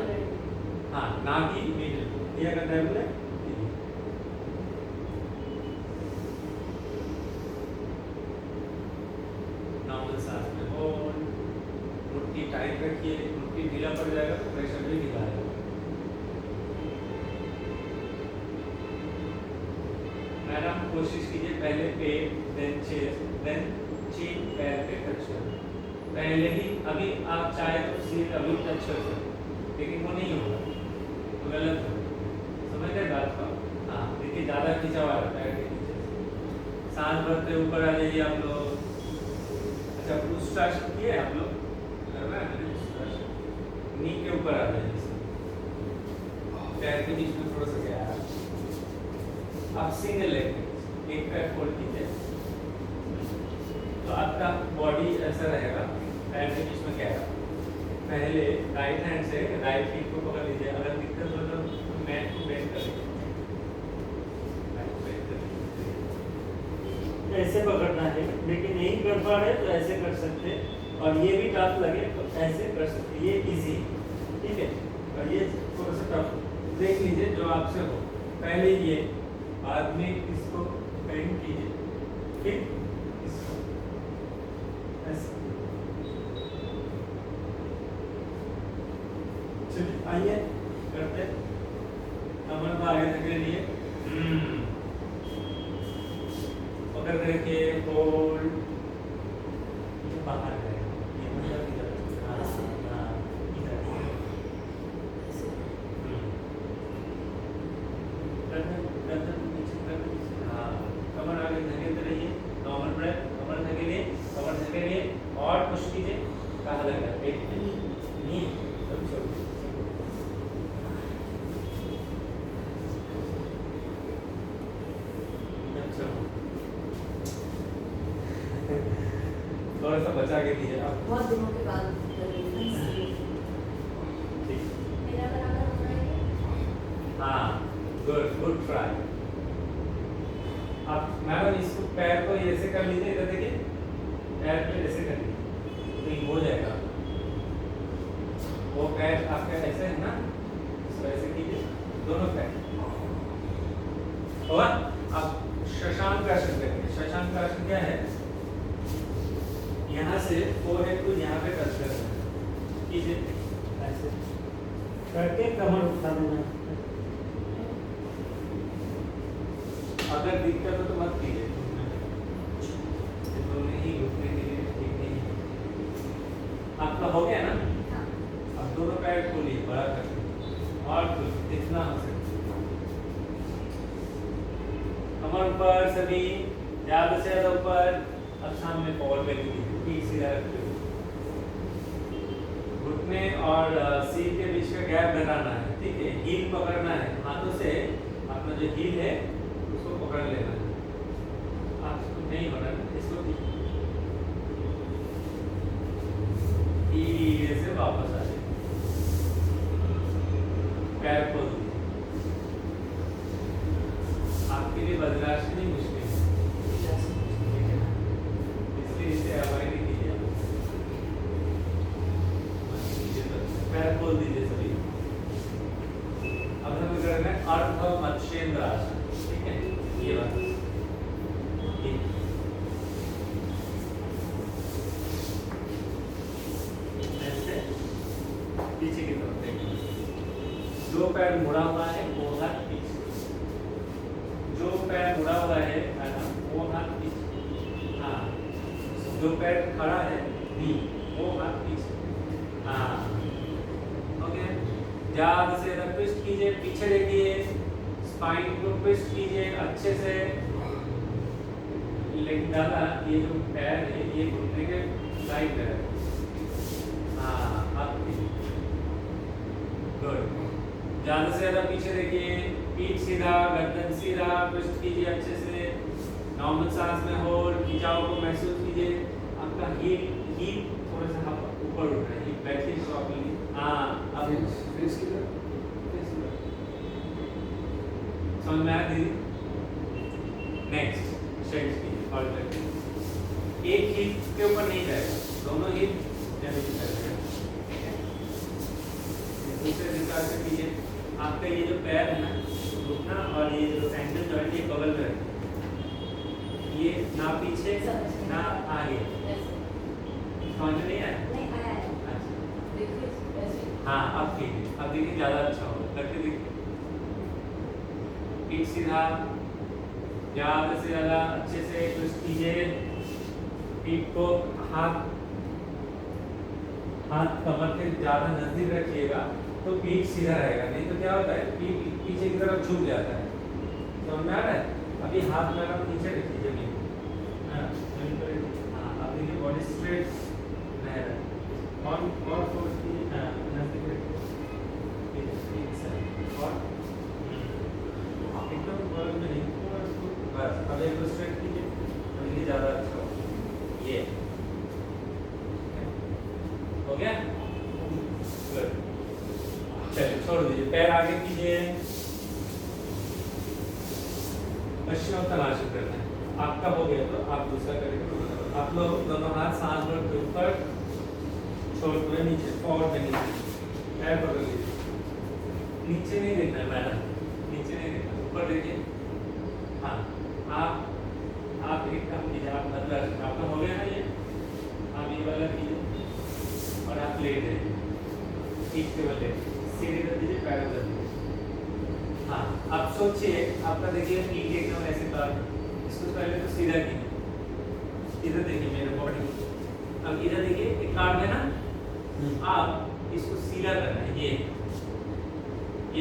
हाँ, नाभि मिडिल, ये अगर डबल है, नॉर्मल सांस में होल्ड, मुट्ठी टाइट रखिए, मुट्ठी ढीला पड़ जाएगा तो प्रेशर भी ढीला आएगा। मैडम कोशिश कीजिए पहले पेट, देन चेस्ट, देन चीन, पैर पे टच करना। पहले ही, अभी आप चाहे तो सीट अभी टच कर सकते, लेकिन वो नहीं होगा तो गलत होगा, समझ गए बात को? हाँ, देखिए ज़्यादा खींचा हुआ है पैर के नीचे, सांस भरते ऊपर आ जाइए आप लोग। अच्छा, उत्ष्टासन किए आप लोग? करना है मैंने उत्ष्टासन, नी के ऊपर आ जाइए, पैर के बीच में थोड़ा सा गया है। आप सिंगल लेग, एक पैर फोल्ड कीजिए, तो आपका बॉडी ऐसा रहेगा, पैर के बीच में गैप। पहले राइट हैंड से राइट फीट को पकड़ लीजिए, अगर दिक्कत हो तो मैट को बेंड कर लीजिए, ऐसे पकड़ना है, लेकिन नहीं कर पा रहे तो ऐसे कर सकते हैं, और ये भी टफ लगे तो ऐसे कर सकते हैं, ये इजी, ठीक है? और ये थोड़ा सा टफ देख लीजिए जो आपसे हो, पहले ये, बाद में इसको बेंड कीजिए, ठीक? इसको ऐसे आइए करते, कमर को आगे धकेलिए, पकड़ करके होल्ड, ये बाहर है, ये मतलब इधर, हाँ हाँ इधर, गर्दन नीचे कर, हाँ कमर आगे धकेलते रहिए, नॉर्मल ब्रेथ, कमर धकेलिए, कमर धकेलिए और पुश कीजिए, कहाँ लगा, पेट में, नी, सब छोड़, थोड़ा सा बचा के दीजिए आप। बहुत दिनों के बाद कर रही हूँ इसलिए। मेरा बराबर हो रहा है। हाँ गुड गुड ट्राई। आप मैडम इसको पैर को ऐसे कर लीजिए, इधर देखिए, पैर पे ऐसे कर लीजिए तो ये हो जाएगा। वो पैर आपका ऐसे है ना, इसको ऐसे कीजिए, दोनों पैर होगा। आप शशांक आसन करेंगे। शशांक आसन क्या है, यहाँ से फोरहेड को यहाँ पे टच करना है, कीजिए ऐसे करके कमर उठा देना, अगर दिक्कत हो तो मत कीजिए, दोनों ही घुटने के लिए ठीक नहीं है। आपका हो गया ना, अब दोनों पैर खोलिए बड़ा कर और कुछ जितना हो सके, कमर ऊपर सभी, ज्यादा से ज्यादा ऊपर। अब सामने फॉल बैक कीजिए, पीठ सीधा रखते हुए, घुटने और सीट के बीच का गैप बनाना है, ठीक है। हील पकड़ना है, हाथों से अपना जो हील है उसको पकड़ लेना है, आप इसको नहीं होना है, इसको धीरे से वापस आ जाए, पैर खोल दीजिए। आपके लिए वज्रासनी मुश्किल है, इसलिए इसे अवॉइड ही कीजिए। पैर खोल दीजिए सभी। अब हमें करना है अर्ध मत्स्येंद्र आसन, ठीक है, ये बात ऐसे पीछे की तरफ देखना, जो पैर मुड़ा हुआ है वो हाथ पीछे, जो पैर मुड़ा हुआ है वो हाथ पीछे, हाँ जो पैर खड़ा है वो हाथ पीछे, हाँ ओके। ज्यादा से ज्यादा ट्विस्ट कीजिए, पीछे देखिए, स्पाइन को ट्विस्ट कीजिए अच्छे से, लेकिन ज्यादा ये जो पैर है ये घुटने के साइड में है, हाँ आप गुड। ज्यादा से ज्यादा पीछे देखिए, पीठ सीधा, गर्दन सीधा, ट्विस्ट कीजिए अच्छे से, नॉर्मल सांस में होल्ड, खिंचाव को महसूस कीजिए, आपका हीप थोड़ा सा ऊपर उठ रहा है, हीप बैठिए प्रॉपर्ली, हाँ अब फेस की तरफ। समझ में आया दीदी? नेक्स्ट स्ट्रेच कीजिए, ऑल्टरनेट एक हीप के ऊपर नहीं जाएगा, दोनों हीप जमीन पर रहेगा, ठीक है। दूसरे प्रकार से कीजिए, आपका ये जो पैर है ना, घुटना और ये जो एंकल जॉइंट ये बगल में रखें, ये ना पीछे ना आगे, समझ में नहीं आया? अच्छा हाँ अब कीजिए, अब देखिए ज़्यादा अच्छा होगा, करके देखिए, पीठ सीधा, ज़्यादा से ज़्यादा अच्छे से ट्विस्ट कीजिए, पीठ को हाथ कमर के ज़्यादा नज़दीक रखिएगा तो पीठ सीधा रहेगा, नहीं तो क्या होता है पीठ पीछे की तरफ झुक जाता है, समझ में आ रहा है? अभी हाथ में आप नीचे रखिए जमीन, हाँ जमीन पर, हाँ अब देखिए बॉडी स्ट्रेट रह रहा है, और फोर्स कीजिए, हाँ नज़दीक रखिए, और एकदम बगल में नहीं, बस अब एक स्ट्रेट कीजिए, तो ये ज़्यादा अच्छा होगा, ये हो गया, गुड। चलिए छोड़ दीजिए, पैर आगे कीजिए, पश्चिमोत्तानासन करना है, आपका हो गया तो आप दूसरा करेंगे, आप लोग दोनों हाथ सांस भर के ऊपर, छोड़ हुए नीचे, फॉरवर्ड में नीचे, पैर पकड़ लीजिए, नीचे नहीं देखना है मैडम, नीचे नहीं देखना, ऊपर देखिए, हाँ आप एक काम कीजिए, आप भद्रासन, आपका हो गया ना ये, आप ये वाला कीजिए और आप लेट रहिए, पीठ के बल लेट, सीढ़ी कर दीजिए, पैरों कर दीजिए। हाँ, अब सोचिए आपका देखिए नीट एकदम ऐसे काट, इसको पहले तो सीधा कीजिए, इधर देखिए मेरे बॉडी, अब इधर देखिए एक कार्ड है ना, आप इसको सीधा करना है, ये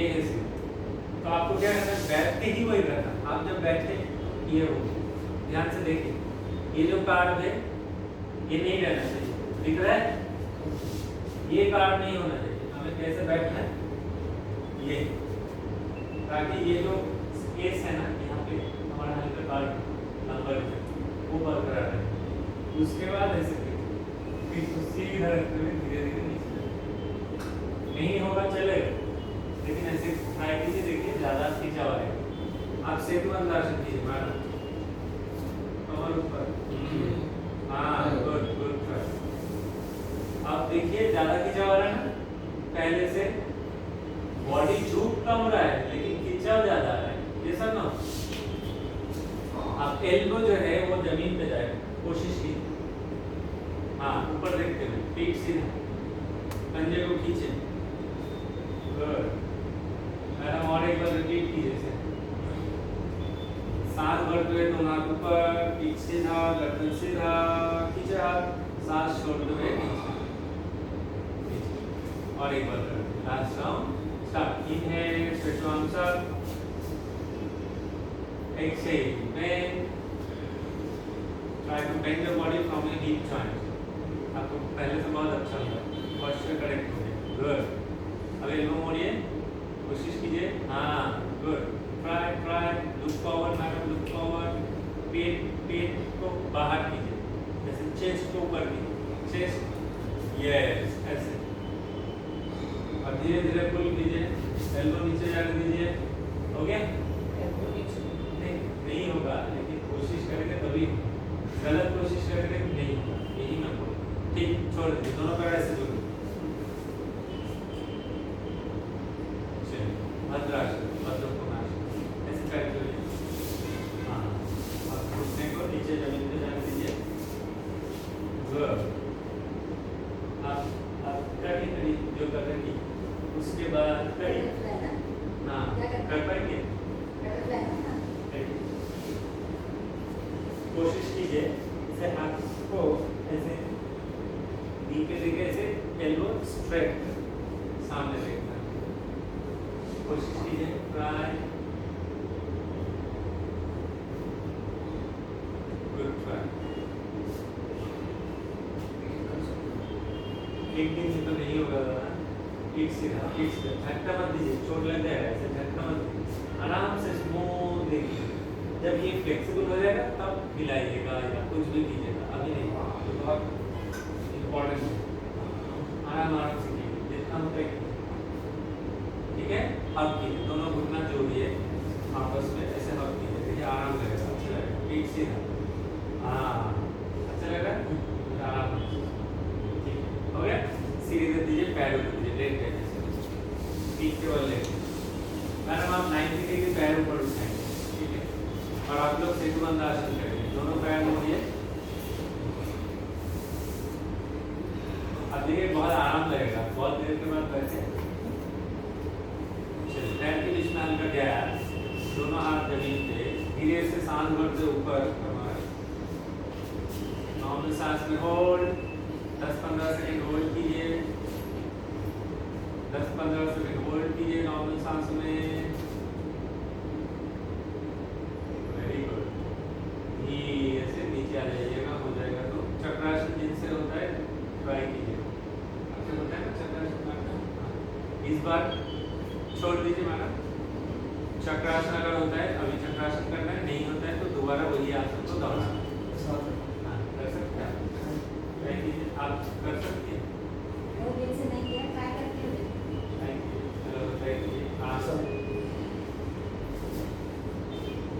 है सीधा। तो आपको क्या करना है, बैठ के ही वही करना। आप जब बैठे ये हो, ध्यान से देखिए, ये जो कार्ड है ये नहीं रहना चाहिए, दिख रहा है, ये कार्ड नहीं होना चाहिए। हमें कैसे बैठना है, ये, ताकि ये जो स्पेस है ना यहाँ पे हमारा हल्का कार्ड नंबर वो बरकरार रहे। उसके बाद ऐसे फिर तो सीधा रखते हुए धीरे धीरे नीचे, नहीं होगा चलेगा, लेकिन ऐसे ट्राई कीजिए, देखिए ज़्यादा खींचा हुआ है। आप सेतुबंध आसन कीजिए, मैडम कमर ऊपर, हाँ गुड गुड ट्राई। आप देखिए ज़्यादा खींचा हुआ है ना, पहले से बॉडी झुक कम रहा है लेकिन खिंचाव ज़्यादा आ रहा है, ये सब ना। आप एल्बो जो है वो जमीन पे जाए, कोशिश कीजिए, हाँ ऊपर देखते हुए, पीठ सीधा, पंजे को खींचे, गुड मैडम। और एक बार रिपीट कीजिए इसे, सांस भरते हुए दोनों हाथ ऊपर, पीठ सीधा, गर्दन सीधा, खींचे हाथ, सांस छोड़ते हुए नीचे। और एक बार last round start. Inhale, stretch arms up, exhale, bend, try to bend your body from your hip joint। आपको पहले से बहुत अच्छा लगा, posture करेक्ट हो गया, गुड। अब एल्बो मोड़िए, कोशिश कीजिए, हाँ good, try try, look forward madam, look forward, पेट को बाहर कीजिए, जैसे चेस्ट को ऊपर कीजिए, चेस्ट, यस ऐसे। और धीरे धीरे पुल कीजिए, एल्बो नीचे जाने दीजिए, हो गया? नहीं होगा, लेकिन कोशिश करेंगे तभी, गलत कोशिश करेंगे नहीं होगा, यही मैं बोल। ठीक, छोड़ दीजिए, दोनों पैर ऐसे जोड़िए, चलिए भद्रासन, भद्रकोणासन, ऐसे पैर जोड़िए, हाँ, अब घुटने को नीचे जमीन पे जाने दीजिए, गुड। आप कड़ी जो करेंगी, उसके बाद कड़ी, हाँ कर पाएंगे, कोशिश कीजिए इसे हाथ को ऐसे नी पे लेके ऐसे एल्बो स्ट्रेट सामने देखना, कोशिश कीजिए, ट्राई, गुड ट्राई। एक दिन में तो नहीं होगा ना, एक सीधा झटका मत दीजिए, चोट लग जाएगा, ऐसे झटका मत दीजिए, आराम से स्मूथ देखिए। जब ये फ्लेक्सिबल हो जाएगा तब हिलाइएगा या कुछ भी कीजिएगा, अभी नहीं, तो बहुत इम्पोर्टेंट है। आराम आराम से कीजिए, जितना होता है ठीक है। हक कीजिए, दोनों घुटना जोड़िए आपस में, ऐसे हक कीजिए, देखिए आराम लगेगा, अच्छा लगेगा, पीठ सीधा, हाँ अच्छा लगा, आराम ठीक हो गया। सीधे कर दीजिए, पैर ऊपर दीजिए, लेट जैसे पीठ के बल लेट। मैडम आप 90 डिग्री पैर ऊपर उठाएंगे, ठीक है, और आप लोग सेतुबंध आसन करेंगे, दोनों पैर मोड़िए। अब देखिए बहुत आराम लगेगा, बहुत देर के बाद बैठे, चलिए पैर के बीच में हल्का गैप, दोनों हाथ जमीन पे, धीरे से सांस भरते ऊपर, नॉर्मल सांस में होल्ड, 10-15 सेकंड होल्ड कीजिए, 10-15 सेकंड होल्ड कीजिए नॉर्मल सांस में, ऐसे नीचे आ जाइएगा, हो जाएगा तो चक्रासन जिनसे होता है ट्राई कीजिए, आपसे होता है ना चक्रासन, इस बार छोड़ दीजिए मैडम। चक्रासन अगर होता है अभी चक्रासन करना है, नहीं होता है तो दोबारा वही आसन को दोहराना, हाँ कर सकते हैं ट्राई कीजिए, आप कर सकती हैं, चलो ट्राई कीजिए, हाँ सब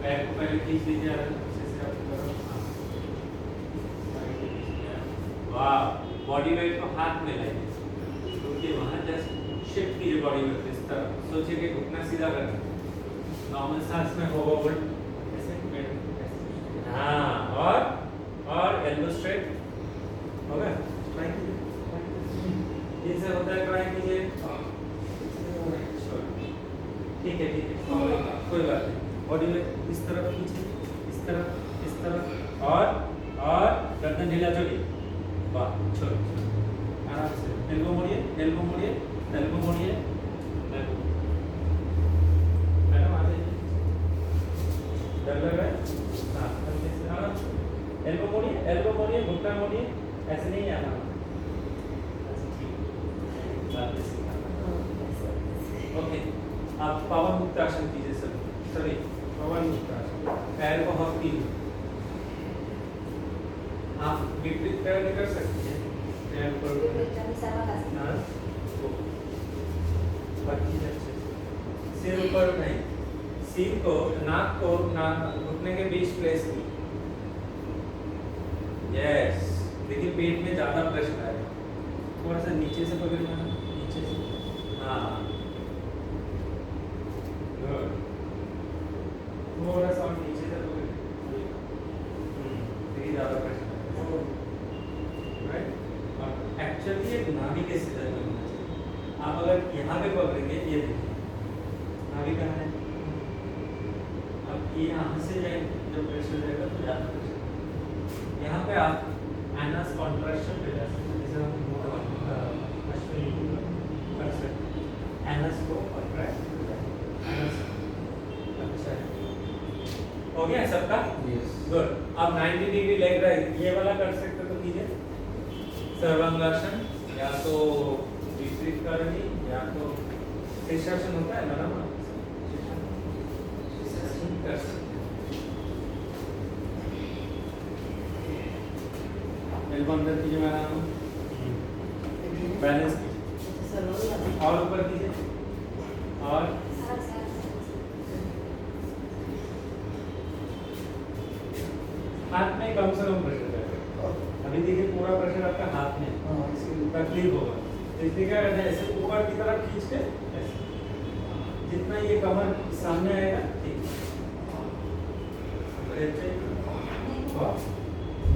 पैर को पहले खींच लीजिए, वाह, बॉडी वेट को हाथ में लाइए, क्योंकि वहाँ जस्ट शिफ्ट कीजिए बॉडी वेट इस तरह, सोचिए कि घुटना सीधा करना, नॉर्मल सांस में होगा होल्ड, ऐसे, हाँ, और एल्बो स्ट्रेट, हो गया, ट्राई कीजिए, जिनसे होता है ट्राई कीजिए, ठीक है कोई बात नहीं। बॉडी में इस तरफ खींचिए, इस तरफ और गर्दन ढीला छोड़िए, वाह छोड़िए आराम से। एल्बो मोड़िए, एल्बो मोड़िए, एल्बो मोड़िए, एल्बो। मैडम आ जाइए, डर लग रहा है? हाँ हल्के से आराम से। एल्बो मोड़िए, एल्बो मोड़िए, घुटना मोड़िए, ऐसे नहीं आना। अच्छा ठीक, बाद में सीखना। ओके, आप पवन मुक्त आसन कीजिए सभी पवन मुक्त आसन। पैर को हक कीजिए, आप विपरीत पैर नहीं कर सकते हैं, पैर पर हाँ अच्छे से सिर ऊपर नहीं, सिर को नाक को घुटने के बीच प्लेस की। यस, देखिए पेट में ज्यादा प्रेशर आएगा, थोड़ा सा नीचे से पकड़ना, नीचे से, हाँ गुड, थोड़ा सा और नीचे से पकड़िए, देखिए ज्यादा प्रेशर आएगा, राइट। और एक्चुअली ये नाभि के सीधा में होना चाहिए। आप अगर यहाँ पे पकड़ेंगे, ये देखिए नाभि कहाँ है, अब ये यहाँ से जाएंगे, जब प्रेशर जाएगा तो ज़्यादा प्रेशर, यहाँ पे आप एनस कॉन्ट्रैक्शन पे जा सकते हैं, जैसे हम अश्विनी कर सकते हैं, एनस को कॉन्ट्रैक्ट, एनस अच्छा है, हो गया सबका? Yes. गुड। अब 90 डिग्री लेग राइज, ये वाला कर सकते तो कीजिए, सर्वांगासन, या तो विपरीत करनी, या तो शीर्षासन होता है ना, शीर्षासन कर सकते हैं। एल्बो अंदर कीजिए मैडम, बैलेंस कीजिए, और ऊपर कीजिए, और हाथ में कम से कम प्रेशर जाएगा। अभी देखिए पूरा प्रेशर आपका हाथ में, हाँ, इसके तकलीफ होगा, इसलिए क्या करना है, ऐसे ऊपर की तरफ खींच के ऐसे, जितना ये कमर सामने आएगा ठीक,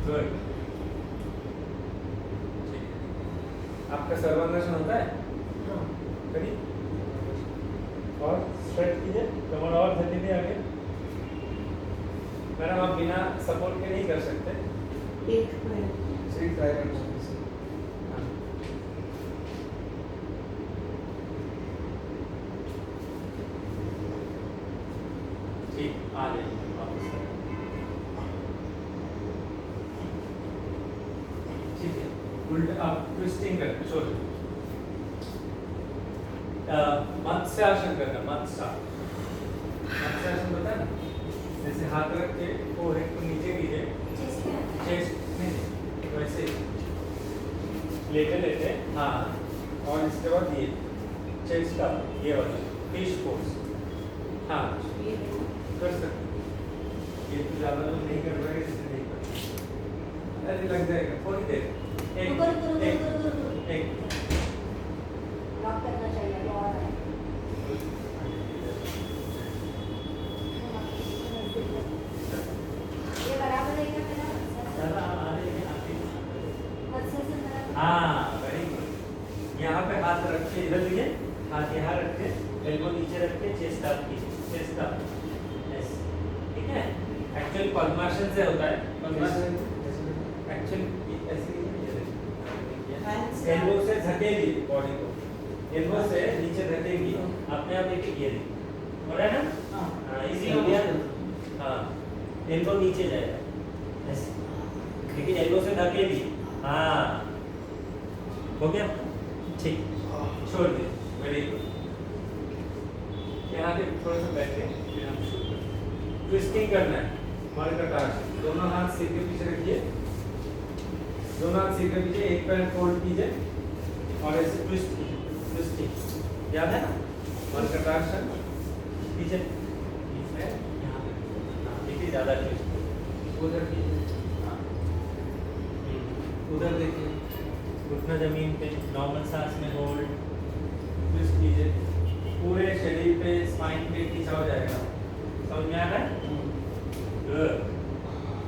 गुड। आपका सर्वांगासन होता है, करिए और स्ट्रेच कीजिए, कमर और धीरे आगे। मैडम आप बिना सपोर्ट के नहीं कर सकते, सही ट्राई करना है। ठीक, आ जाइए वापस। ठीक है, उल्टा आप ट्विस्टिंग कर छोड़िए, मत्स्यासन करना, मत्स्यासन पता है ना, जैसे हाथ रख के फोरहेड को नीचे कीजिए, चेस्ट नहीं वैसे लेटे लेटे, हाँ, और इसके बाद ये चेस्ट का ये वाला फिश पोज, हाँ कर सकते। ये तो ज़्यादा लोग नहीं कर रहे, इसलिए नहीं कर रहे, अरे लग जाएगा थोड़ी देर, एक लॉक करना चाहिए और ये बराबर है क्या मेरा? ज़्यादा आ रहे हैं अच्छे से बराबर। हाँ वेरी गुड। यहाँ पे हाथ रख के इधर लिए, हाथ यहाँ रख के, एल्बो नीचे रख के, चेस्ट अप कीजिए, चेस्ट अप, यस ठीक है। एक्चुअली पद्मासन से होता है, पद्मासन एक्चुअली ऐसे एल्बो से धकेली बॉडी को, एल्बो से नीचे धकेली, अपने आप एक ये हो रहा है ना, हाँ इजी हो गया, हाँ एल्बो नीचे जाएगा ऐसे, लेकिन एल्बो से धकेली, हाँ हो गया ठीक, छोड़ दे, वेरी गुड। यहाँ पे थोड़ा सा बैठे, फिर हम शुरू करें। ट्विस्टिंग करना है, मर्कटासन, दोनों हाथ सिर के पीछे रखिए, दोनों हाथ सिर के पीछे, एक पैर फोल्ड कीजिए और ऐसे ट्विस्ट कीजिए, ट्विस्टिंग याद है ना, मर्कटासन, पीछे यहाँ पे, हाँ देखिए ज़्यादा ट्विस्ट, उधर कीजिए, हाँ उधर देखिए, घुटना जमीन पे, नॉर्मल सांस में होल्ड, ट्विस्ट कीजिए, पूरे शरीर पे, स्पाइन पे खिंचाव जाएगा, समझ में आ रहा है? गुड,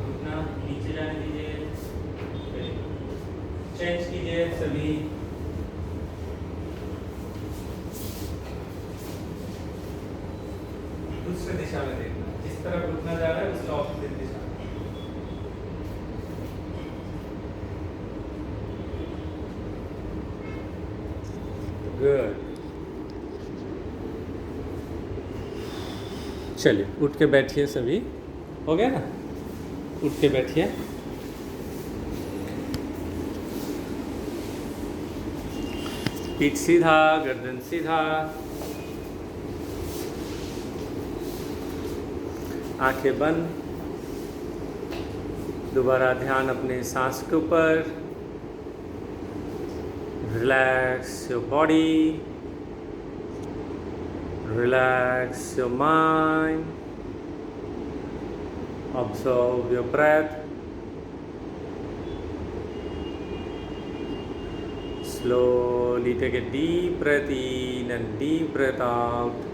घुटना नीचे जाने दीजिए, चेंज कीजिए सभी, दूसरे दिशा में देखना, जिस तरफ घुटना जा रहा है उसके ऑपोजिट दिशा में। गुड। चलिए उठ के बैठिए सभी, हो गया ना? उठ के बैठिए। पीठ सीधा, गर्दन सीधा, आंखें बंद। दोबारा ध्यान अपने सांस के ऊपर। Relax your body, relax your mind, observe your breath. Slowly take a deep breath in and deep breath out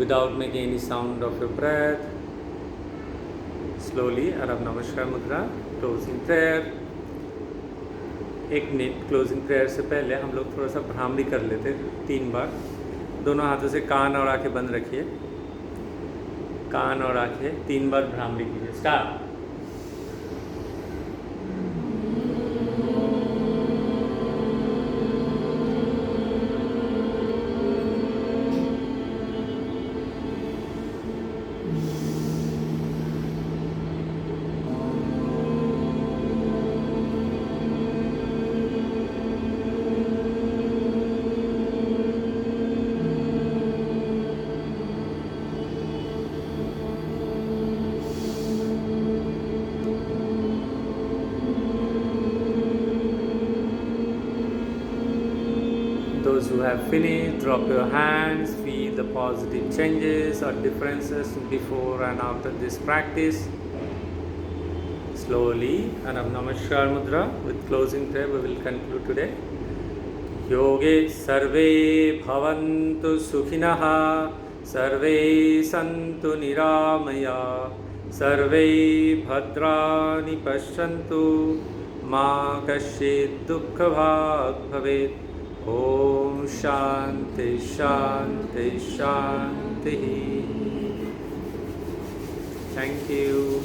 without making any sound of your breath. Slowly, Arab Namaskar Mudra, closing prayer. 1 minute closing prayer से पहले हम लोग थोड़ा सा भ्रामरी कर लेते 3 बार। दोनों हाथों से कान और आंखें बंद रखिए। कान और आंखें 3 बार भ्रामरी कीजिए। Start. Those who have finished, drop your hands, feel the positive changes or differences before and after this practice. Slowly, and Namaskar Mudra with closing prayer, we will conclude today. Yoge sarve bhavantu sukhinah, sarve santu niramaya, sarve bhadrani pashyantu, ma kaschit dukkha bhag bhavet. Om Shanti Shanti Shanti. Thank you.